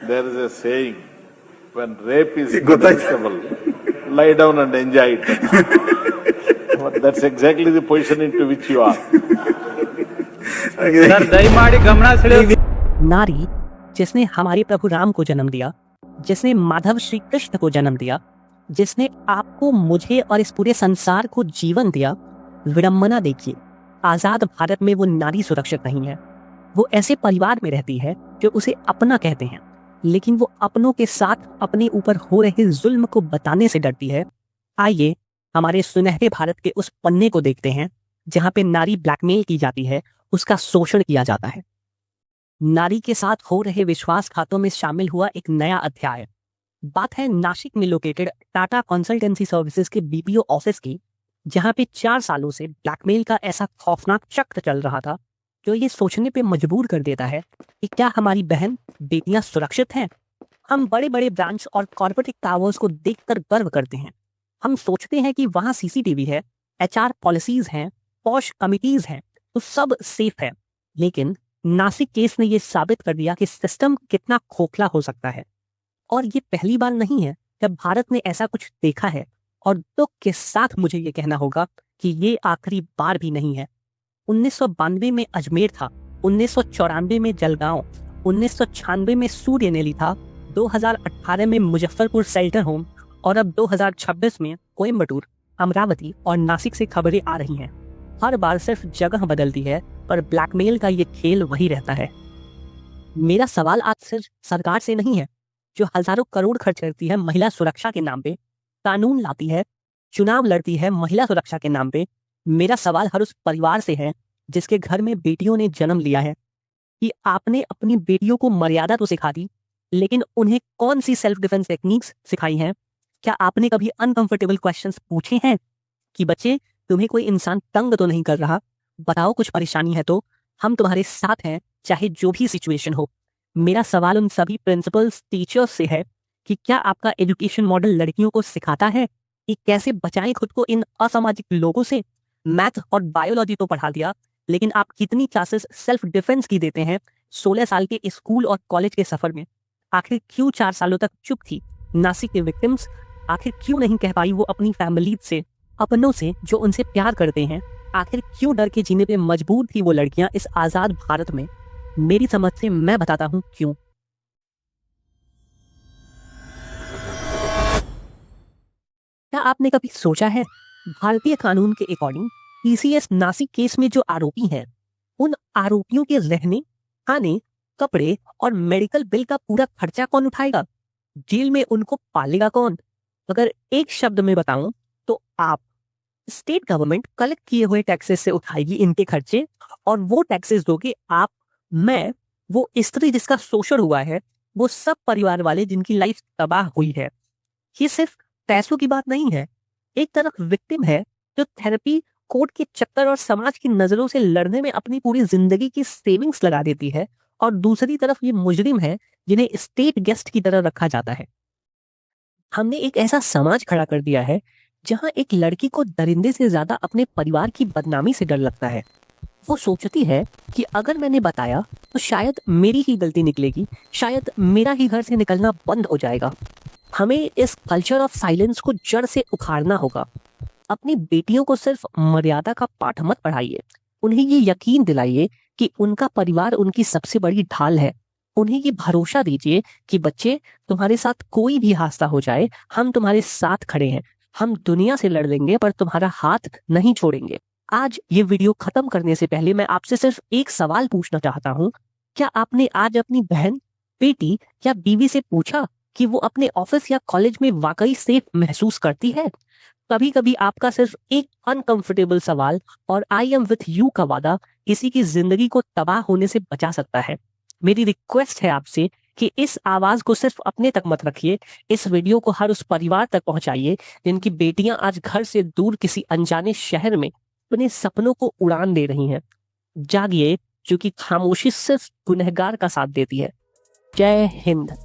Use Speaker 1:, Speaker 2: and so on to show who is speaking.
Speaker 1: There is a saying, when rape is inevitable, lie down and enjoy it. That's exactly the position into which you are.
Speaker 2: Sir दयमाಡಿ ಗಮನ ಸೆಳೆಯೋದು
Speaker 3: नारी जिसने हमारे प्रभु राम को जन्म दिया, जिसने माधव श्री कृष्ण को जन्म दिया, जिसने आपको, मुझे और इस पूरे संसार को जीवन दिया, विडंबना देखिए, आजाद भारत में वो नारी सुरक्षित नहीं है। वो ऐसे परिवार में रहती है जो उसे अपना कहते हैं, लेकिन वो अपनों के साथ अपने ऊपर हो रहे जुल्म को बताने से डरती है। आइए हमारे सुनहरे भारत के उस पन्ने को देखते हैं जहां पे नारी ब्लैकमेल की जाती है, उसका शोषण किया जाता है। नारी के साथ हो रहे विश्वासघातों में शामिल हुआ एक नया अध्याय। बात है नासिक में लोकेटेड टाटा कंसल्टेंसी सर्विसेज के बीपीओ ऑफिस की, जहां पे 4 सालों से ब्लैकमेल का ऐसा खौफनाक चक्र चल रहा था जो ये सोचने पे मजबूर कर देता है कि क्या हमारी बहन बेटियां सुरक्षित हैं। हम बड़े बड़े ब्रांड्स और कॉर्पोरेट टावर्स को देखकर गर्व करते हैं। हम सोचते हैं कि वहां सीसीटीवी है, एचआर पॉलिसीज हैं, पॉश कमिटीज हैं, तो सब सेफ है। लेकिन नासिक केस ने यह साबित कर दिया कि सिस्टम कितना खोखला हो सकता है। और ये पहली बार नहीं है जब भारत ने ऐसा कुछ देखा है, और दुख के साथ मुझे ये कहना होगा कि ये आखिरी बार भी नहीं है। 1992 में अजमेर था, 1994 में जलगांव, 1996 में सूर्यनेली था, 2018 में मुजफ्फरपुर शेल्टर होम, और अब 2026 में कोयम्बटूर, अमरावती और नासिक से खबरें आ रही हैं। हर बार सिर्फ जगह बदलती है, पर ब्लैकमेल का ये खेल वही रहता है। मेरा सवाल आज सिर्फ सरकार से नहीं है, जो हजारों करोड़ खर्च करती है महिला सुरक्षा के नाम पे, कानून लाती है, चुनाव लड़ती है महिला सुरक्षा के नाम पे। मेरा सवाल हर उस परिवार से है जिसके घर में बेटियों ने जन्म लिया है, कि आपने अपनी बेटियों को मर्यादा तो सिखा दी, लेकिन उन्हें कौन सी सेल्फ डिफेंस टेक्निक्स सिखाई हैं? क्या आपने कभी अनकंफर्टेबल क्वेश्चंस पूछे हैं कि बच्चे, तुम्हें कोई इंसान तंग तो नहीं कर रहा? बताओ, कुछ परेशानी है तो हम तुम्हारे साथ हैं, चाहे जो भी सिचुएशन हो। मेरा सवाल उन सभी प्रिंसिपल्स, टीचर्स से है कि क्या आपका एजुकेशन मॉडल लड़कियों को सिखाता है कि कैसे बचाएं खुद को इन असामाजिक लोगों से? मैथ और बायोलॉजी तो पढ़ा दिया, लेकिन आप कितनी क्लासेस सेल्फ डिफेंस की देते हैं 16 साल के स्कूल और कॉलेज के सफर में? आखिर क्यों 4 सालों तक चुप थी नासिक के विक्टिम्स? आखिर क्यों नहीं कह पाई वो अपनी फैमिली से, अपनों से जो उनसे प्यार करते हैं? आखिर क्यों डर के जीने पे मजबूर थी वो लड़कियां इस आजाद भारत में? मेरी समझ से मैं बताता हूं क्यों। क्या आपने कभी सोचा है, भारतीय कानून के अकॉर्डिंग टीसीएस नासिक केस में जो आरोपी हैं, उन आरोपियों के रहने, खाने, कपड़े और मेडिकल बिल का पूरा खर्चा कौन उठाएगा? जेल में उनको पालेगा कौन? अगर एक शब्द में बताऊं तो आप। स्टेट गवर्नमेंट कलेक्ट किए हुए टैक्सेस से उठाएगी इनके खर्चे, और वो टैक्सेस दोगे आप, मैं, वो स्त्री जिसका शोषण हुआ है, वो सब परिवार वाले जिनकी लाइफ तबाह हुई है। ये सिर्फ पैसों की बात नहीं है। एक तरफ विक्टिम है जो थेरेपी, कोर्ट के चक्कर और समाज की नजरों से लड़ने में अपनी पूरी जिंदगी की सेविंग्स लगा देती है, और दूसरी तरफ ये मुजरिम है जिन्हें स्टेट गेस्ट की तरह रखा जाता है। हमने एक ऐसा समाज खड़ा कर दिया है जहां एक लड़की को दरिंदे से ज्यादा अपने परिवार की बदनामी से डर लगता है। वो सोचती है कि अगर मैंने बताया तो शायद मेरी ही गलती निकलेगी, शायद मेरा ही घर से निकलना बंद हो जाएगा। हमें इस कल्चर ऑफ साइलेंस को जड़ से उखाड़ना होगा। अपनी बेटियों को सिर्फ मर्यादा का पाठ मत पढ़ाइए, उन्हें ये यकीन दिलाइए कि उनका परिवार उनकी सबसे बड़ी ढाल है। उन्हें ये भरोसा दीजिए कि बच्चे, तुम्हारे साथ कोई भी हादसा हो जाए, हम तुम्हारे साथ खड़े हैं, हम दुनिया से लड़ लेंगे पर तुम्हारा हाथ नहीं छोड़ेंगे। आज ये वीडियो खत्म करने से पहले मैं आपसे सिर्फ एक सवाल पूछना चाहता हूँ। क्या आपने आज अपनी बहन, बेटी या बीवी से पूछा कि वो अपने ऑफिस या कॉलेज में वाकई सेफ महसूस करती है? कभी कभी आपका सिर्फ एक अनकंफर्टेबल सवाल और आई एम विथ यू का वादा किसी की जिंदगी को तबाह होने से बचा सकता है। मेरी रिक्वेस्ट है आपसे कि इस आवाज को सिर्फ अपने तक मत रखिए, इस वीडियो को हर उस परिवार तक पहुंचाइए जिनकी बेटियां आज घर से दूर किसी अनजाने शहर में अपने सपनों को उड़ान दे रही हैं। जागिए, क्योंकि खामोशी सिर्फ गुनहगार का साथ देती है। जय हिंद।